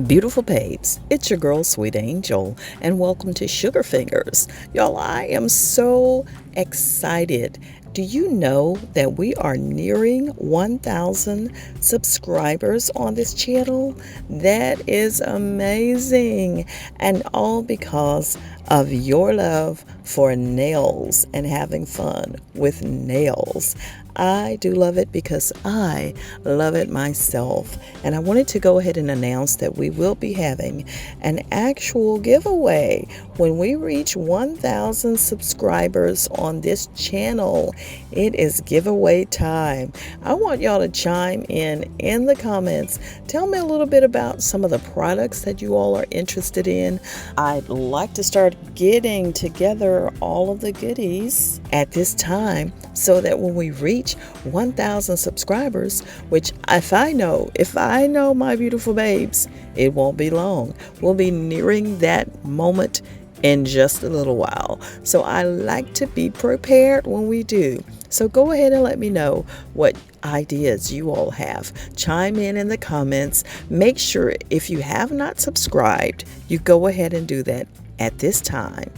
Beautiful babes, it's your girl, Sweet Angel, and welcome to Sugar Fingers. Y'all, I am so excited. Do you know that we are nearing 1,000 subscribers on this channel? That is amazing, and all because of your love for nails and having fun with nails. I do love it because I love it myself. And I wanted to go ahead and announce that we will be having an actual giveaway when we reach 1,000 subscribers on this channel. It is giveaway time. I want y'all to chime in the comments. Tell me a little bit about some of the products that you all are interested in. I'd like to start getting together all of the goodies at this time so that when we reach 1,000 subscribers, which if I know my beautiful babes, it won't be long. We'll be nearing that moment in just a little while. So I like to be prepared when we do. So go ahead and let me know what ideas you all have. Chime in the comments. Make sure if you have not subscribed, you go ahead and do that at this time.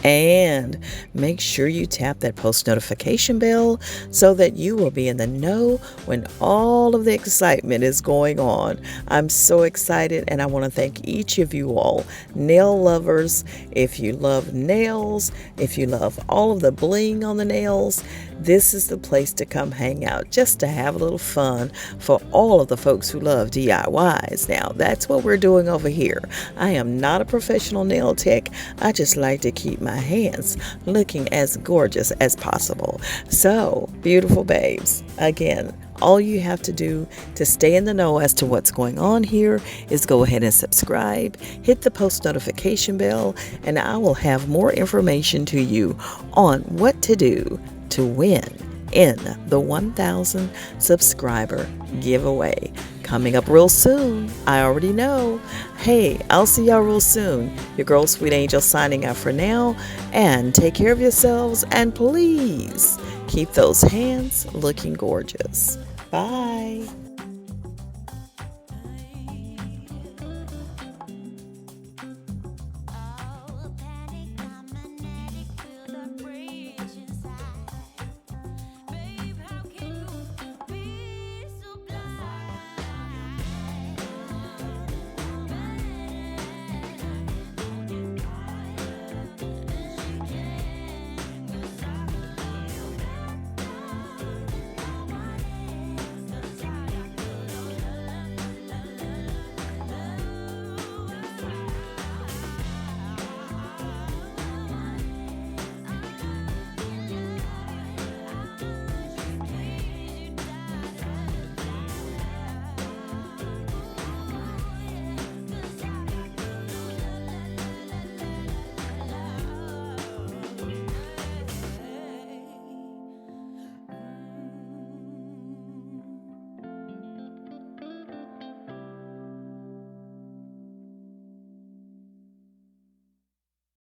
And make sure you tap that post notification bell so that you will be in the know when all of the excitement is going on. I'm so excited, and I want to thank each of you all, nail lovers. If you love nails, if you love all of the bling on the nails, this is the place to come hang out just to have a little fun for all of the folks who love DIYs. Now, that's what we're doing over here. I am not a professional nail tech. I just like to keep my hands looking as gorgeous as possible. So, beautiful babes, again, all you have to do to stay in the know as to what's going on here is go ahead and subscribe, hit the post notification bell, and I will have more information to you on what to do to win in the 1,000 subscriber giveaway. Coming up real soon. I already know. Hey, I'll see y'all real soon. Your girl, Sweet Angel, signing out for now. And take care of yourselves. And please keep those hands looking gorgeous. Bye.